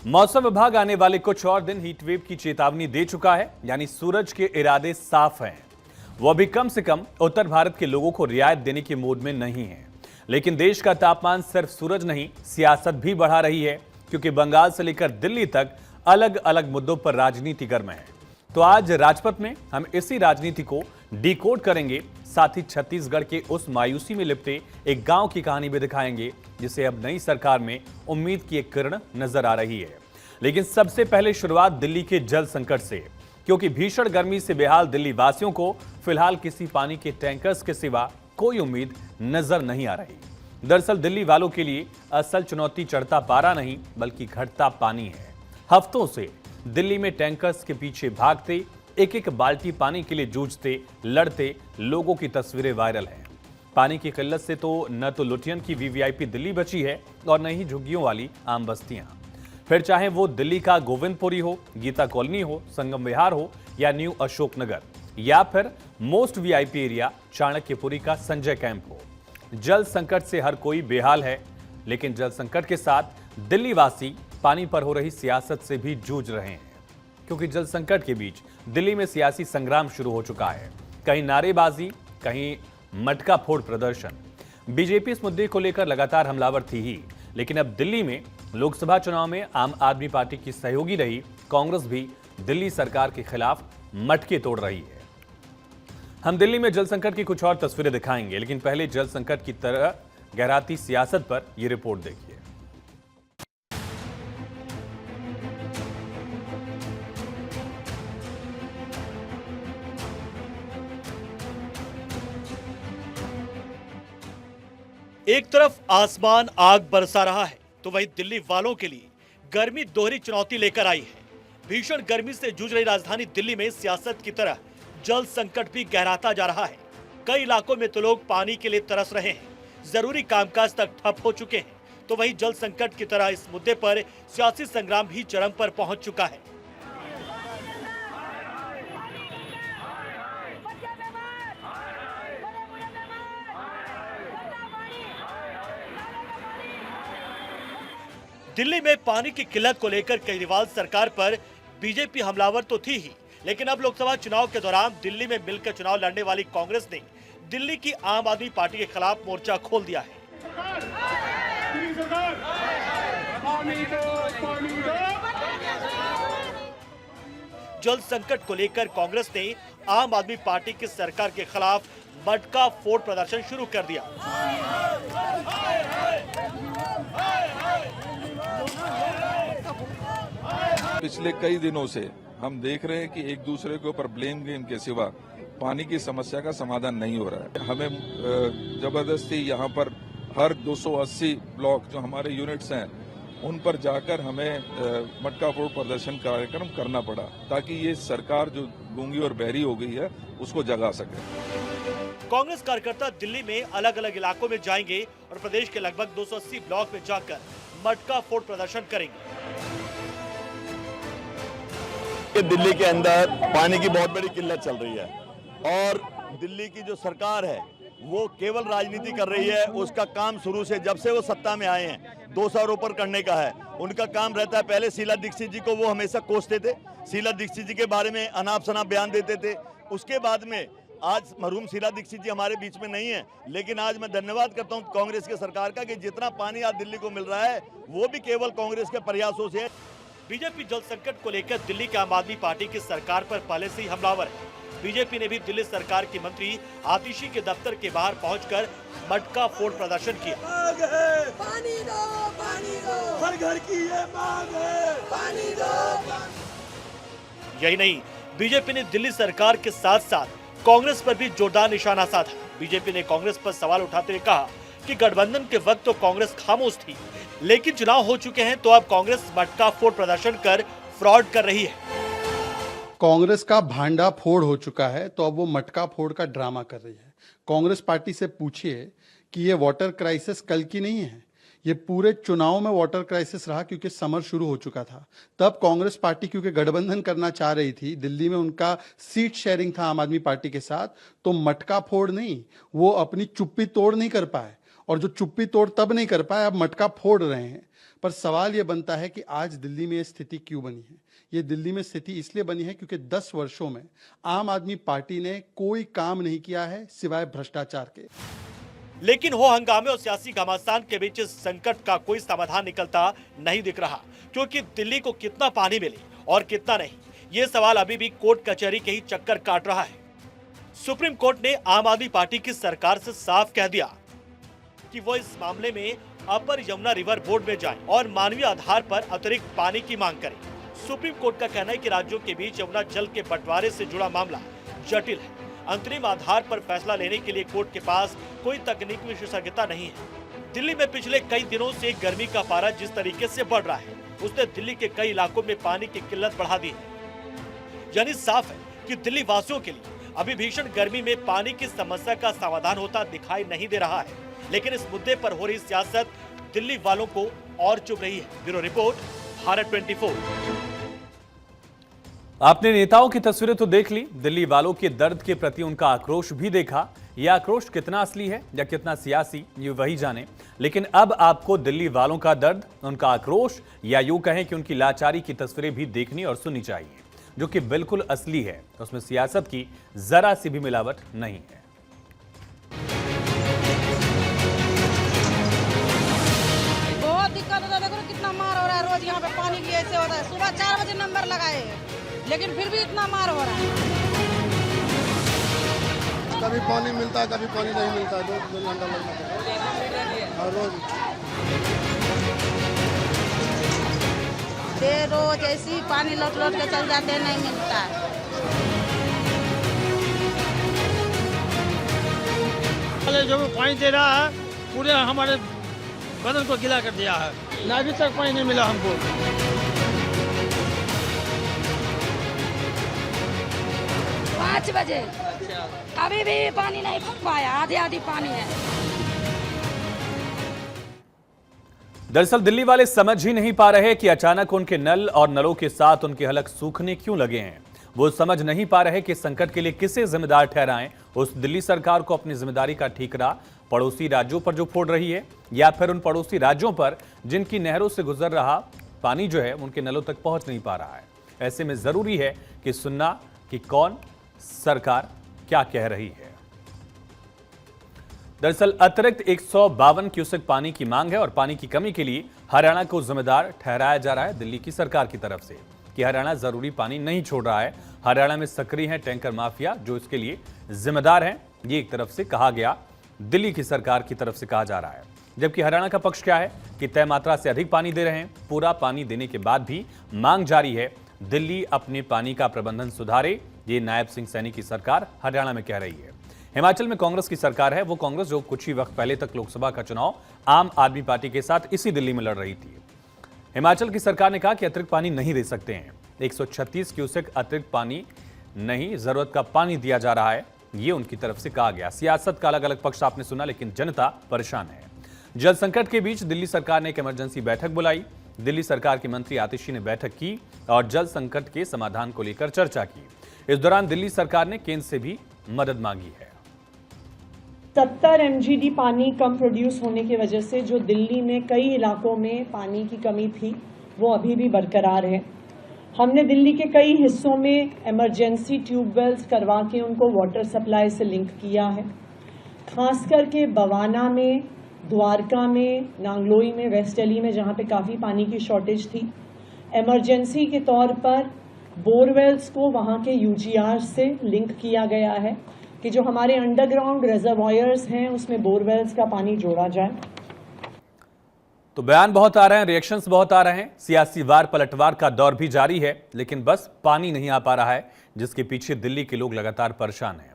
मौसम विभाग आने वाले कुछ और दिन हीट वेव की चेतावनी दे चुका है, यानी सूरज के इरादे साफ हैं। वो भी कम से कम उत्तर भारत के लोगों को रियायत देने के मूड में नहीं है। लेकिन देश का तापमान सिर्फ सूरज नहीं, सियासत भी बढ़ा रही है, क्योंकि बंगाल से लेकर दिल्ली तक अलग अलग मुद्दों पर राजनीति गर्म है। तो आज राजपथ में हम इसी राजनीति को डिकोड करेंगे, साथ ही छत्तीसगढ़ के उस मायूसी में लिपटे एक गांव की कहानी भी दिखाएंगे, जिसे अब नई सरकार में उम्मीद की एक किरण नजर आ रही है। लेकिन सबसे पहले शुरुआत दिल्ली के जल संकट से, क्योंकि भीषण गर्मी से बेहाल दिल्ली वासियों को फिलहाल किसी पानी के टैंकर्स के सिवा कोई उम्मीद नजर नहीं आ रही। दरअसल दिल्ली वालों के लिए असल चुनौती चढ़ता पारा नहीं, बल्कि घटता पानी है। हफ्तों से दिल्ली में टैंकर्स के पीछे भागते, एक एक बाल्टी पानी के लिए जूझते लड़ते लोगों की तस्वीरें वायरल हैं। पानी की किल्लत से तो न तो लुटियन की वीवीआईपी दिल्ली बची है और न ही झुग्गियों वाली आम बस्तियां। फिर चाहे वो दिल्ली का गोविंदपुरी हो, गीता कॉलोनी हो, संगम विहार हो या न्यू अशोकनगर, या फिर मोस्ट वीआईपी एरिया चाणक्यपुरी का संजय कैंप हो। जल संकट से हर कोई बेहाल है, लेकिन जल संकट के साथ दिल्ली वासी पानी पर हो रही सियासत से भी जूझ रहे हैं, क्योंकि जल संकट के बीच दिल्ली में सियासी संग्राम शुरू हो चुका है। कहीं नारेबाजी, कहीं मटका फोड़ प्रदर्शन। बीजेपी इस मुद्दे को लेकर लगातार हमलावर थी ही, लेकिन अब दिल्ली में लोकसभा चुनाव में आम आदमी पार्टी की सहयोगी रही कांग्रेस भी दिल्ली सरकार के खिलाफ मटके तोड़ रही है। हम दिल्ली में जल संकट की कुछ और तस्वीरें दिखाएंगे, लेकिन पहले जल संकट की तरह गहराती सियासत पर यह रिपोर्ट देखिए। एक तरफ आसमान आग बरसा रहा है, तो वहीं दिल्ली वालों के लिए गर्मी दोहरी चुनौती लेकर आई है। भीषण गर्मी से जूझ रही राजधानी दिल्ली में सियासत की तरह जल संकट भी गहराता जा रहा है। कई इलाकों में तो लोग पानी के लिए तरस रहे हैं, जरूरी कामकाज तक ठप हो चुके हैं। तो वहीं जल संकट की तरह इस मुद्दे पर सियासी संग्राम भी चरम पर पहुंच चुका है। दिल्ली में पानी की किल्लत को लेकर केजरीवाल सरकार पर बीजेपी हमलावर तो थी ही, लेकिन अब लोकसभा चुनाव के दौरान दिल्ली में मिलकर चुनाव लड़ने वाली कांग्रेस ने दिल्ली की आम आदमी पार्टी के खिलाफ मोर्चा खोल दिया है। जल संकट को लेकर कांग्रेस ने आम आदमी पार्टी की सरकार के खिलाफ मटका फोड़ प्रदर्शन शुरू कर दिया। पिछले कई दिनों से हम देख रहे हैं कि एक दूसरे के ऊपर ब्लेम गेम के सिवा पानी की समस्या का समाधान नहीं हो रहा है। हमें जबरदस्ती यहाँ पर हर 280 ब्लॉक जो हमारे यूनिट्स हैं उन पर जाकर हमें मटका फोड़ प्रदर्शन कार्यक्रम करना पड़ा, ताकि ये सरकार जो गूंगी और बहरी हो गई है उसको जगा सके। कांग्रेस कार्यकर्ता दिल्ली में अलग अलग इलाकों में जाएंगे और प्रदेश के लगभग 280 ब्लॉक में जाकर मटका फोड़ प्रदर्शन करेंगे। दिल्ली के अंदर पानी की बहुत बड़ी किल्लत चल रही है और दिल्ली की जो सरकार है वो केवल राजनीति कर रही है। उसका काम शुरू से जब से वो सत्ता में आए हैं 200 ऊपर करने का है। उनका काम रहता है, पहले शीला दीक्षित जी को वो हमेशा कोसते थे, शीला दीक्षित जी के बारे में अनाप शनाप बयान देते थे। उसके बाद में आज मरहूम शीला दीक्षित जी हमारे बीच में नहीं है, लेकिन आज मैं धन्यवाद करता हूं कांग्रेस के सरकार का कि जितना पानी आज दिल्ली को मिल रहा है वो भी केवल कांग्रेस के प्रयासों से है। बीजेपी जल संकट को लेकर दिल्ली की आम आदमी पार्टी की सरकार पर पहले से ही हमलावर है। बीजेपी ने भी दिल्ली सरकार की मंत्री आतिशी के दफ्तर के बाहर पहुंचकर मटका फोड़ प्रदर्शन किया। पानी दो, हर घर की ये मांग है, पानी दो। यही नहीं, बीजेपी ने दिल्ली सरकार के साथ साथ कांग्रेस पर भी जोरदार निशाना साधा। बीजेपी ने कांग्रेस पर सवाल उठाते हुए कहा कि गठबंधन के वक्त तो कांग्रेस खामोश थी, लेकिन चुनाव हो चुके हैं तो अब कांग्रेस मटका फोड़ प्रदर्शन कर फ्रॉड कर रही है। कांग्रेस का भांडा फोड़ हो चुका है, तो अब वो मटका फोड़ का ड्रामा कर रही है। कांग्रेस पार्टी से पूछिए कि ये वाटर क्राइसिस कल की नहीं है, ये पूरे चुनाव में वाटर क्राइसिस रहा, क्योंकि समर शुरू हो चुका था। तब कांग्रेस पार्टी क्योंकि गठबंधन करना चाह रही थी, दिल्ली में उनका सीट शेयरिंग था आम आदमी पार्टी के साथ, तो मटका फोड़ नहीं, वो अपनी चुप्पी तोड़ नहीं कर पाए। और जो चुप्पी तोड़ तब नहीं कर पाए, अब मटका फोड़ रहे हैं। पर सवाल ये बनता है कि आज दिल्ली में ये स्थिति क्यों बनी है। ये दिल्ली में स्थिति इसलिए बनी है क्योंकि 10 वर्षों में आम आदमी पार्टी ने कोई काम नहीं किया है सिवाय भ्रष्टाचार के। लेकिन हो हंगामे और सियासी घमासान के बीच इस संकट का कोई समाधान निकलता नहीं दिख रहा, क्योंकि दिल्ली को कितना पानी मिले और कितना नहीं, ये सवाल अभी भी कोर्ट कचहरी के ही चक्कर काट रहा है। सुप्रीम कोर्ट ने आम आदमी पार्टी की सरकार से साफ कह दिया कि वो इस मामले में अपर यमुना रिवर बोर्ड में जाएं और मानवीय आधार पर अतिरिक्त पानी की मांग करें। सुप्रीम कोर्ट का कहना है कि राज्यों के बीच यमुना जल के बंटवारे से जुड़ा मामला जटिल है। अंतरिम आधार पर फैसला लेने के लिए कोर्ट के पास कोई तकनीकी विशेषज्ञता नहीं है। दिल्ली में पिछले कई दिनों से गर्मी का पारा जिस तरीके से बढ़ रहा है, उसने दिल्ली के कई इलाकों में पानी की किल्लत बढ़ा दी है। यानी साफ है कि दिल्ली वासियों के लिए अभी भीषण गर्मी में पानी की समस्या का समाधान होता दिखाई नहीं दे रहा है। लेकिन इस मुद्दे पर हो रही सियासत दिल्ली वालों को और चुभ रही है। Bureau report, Bharat 24। आपने नेताओं की तस्वीरें तो देख ली, दिल्ली वालों के दर्द के प्रति उनका आक्रोश भी देखा। यह आक्रोश कितना असली है या कितना सियासी, ये वही जाने। लेकिन अब आपको दिल्ली वालों का दर्द, उनका आक्रोश या यूं कहें कि उनकी लाचारी की तस्वीरें भी देखनी और सुननी चाहिए, जो कि बिल्कुल असली है। उसमें सियासत की जरा सी भी मिलावट नहीं है। बहुत दिक्कत होता है। देखो कितना मार हो रहा है रोज यहाँ पे, पानी की ऐसे होता है। सुबह 4 बजे नंबर लगाए, लेकिन फिर भी इतना मार हो रहा है। कभी पानी मिलता है, कभी पानी नहीं मिलता है। 2 घंटा लगता है रोज। रोज ऐसी पानी लौट लौट के चल जाते हैं, नहीं मिलता है। जो पानी दे रहा है पूरे हमारे बदन को गीला कर दिया है। ना अभी तक पानी नहीं मिला हमको। 5 बजे अभी भी पानी नहीं पाया, आधी आधी पानी है। दरअसल दिल्ली वाले समझ ही नहीं पा रहे कि अचानक उनके नल और नलों के साथ उनके हलक सूखने क्यों लगे हैं। वो समझ नहीं पा रहे कि संकट के लिए किसे जिम्मेदार ठहराएं। उस दिल्ली सरकार को अपनी जिम्मेदारी का ठीकरा पड़ोसी राज्यों पर जो फोड़ रही है, या फिर उन पड़ोसी राज्यों पर जिनकी नहरों से गुजर रहा पानी जो है उनके नलों तक पहुंच नहीं पा रहा है। ऐसे में जरूरी है कि सुनना कि कौन सरकार क्या कह रही है। दरअसल अतिरिक्त 152 क्यूसेक पानी की मांग है और पानी की कमी के लिए हरियाणा को जिम्मेदार ठहराया जा रहा है दिल्ली की सरकार की तरफ से कि हरियाणा जरूरी पानी नहीं छोड़ रहा है। हरियाणा में सक्रिय है टैंकर माफिया जो इसके लिए जिम्मेदार हैं। ये एक तरफ से कहा गया, दिल्ली की सरकार की तरफ से कहा जा रहा है। जबकि हरियाणा का पक्ष क्या है कि तय मात्रा से अधिक पानी दे रहे हैं। पूरा पानी देने के बाद भी मांग जारी है, दिल्ली अपने पानी का प्रबंधन सुधारे। ये नायब सिंह सैनी की सरकार हरियाणा में कह रही है। हिमाचल में कांग्रेस की सरकार है, वो कांग्रेस जो कुछ ही वक्त पहले तक लोकसभा का चुनाव आम आदमी पार्टी के साथ इसी दिल्ली में लड़ रही थी। हिमाचल की सरकार ने कहा कि अतिरिक्त पानी नहीं दे सकते हैं। 136 क्यूसेक अतिरिक्त पानी नहीं, जरूरत का पानी दिया जा रहा है, ये उनकी तरफ से कहा गया। सियासत का अलग अलग पक्ष आपने सुना, लेकिन जनता परेशान है। जल संकट के बीच दिल्ली सरकार ने एक इमरजेंसी बैठक बुलाई। दिल्ली सरकार के मंत्री आतिशी ने बैठक की और जल संकट के समाधान को लेकर चर्चा की। इस दौरान दिल्ली सरकार ने केंद्र से भी मदद मांगी है। 70 MGD पानी कम प्रोड्यूस होने की वजह से जो दिल्ली में कई इलाकों में पानी की कमी थी वो अभी भी बरकरार है। हमने दिल्ली के कई हिस्सों में इमरजेंसी ट्यूबवेल्स करवा के उनको वाटर सप्लाई से लिंक किया है। खास करके बवाना में, द्वारका में, नांगलोई में, वेस्ट दिल्ली में जहाँ पे काफ़ी पानी की शॉर्टेज थी, इमरजेंसी के तौर पर बोरवेल्स को वहाँ के UGR से लिंक किया गया है कि जो हमारे अंडरग्राउंड रिजर्वॉयर्स हैं उसमें बोरवेल्स का पानी जोड़ा जाए। तो बयान बहुत आ रहे हैं, रिएक्शंस बहुत आ रहे हैं, सियासी वार पलटवार का दौर भी जारी है, लेकिन बस पानी नहीं आ पा रहा है, जिसके पीछे दिल्ली के लोग लगातार परेशान हैं।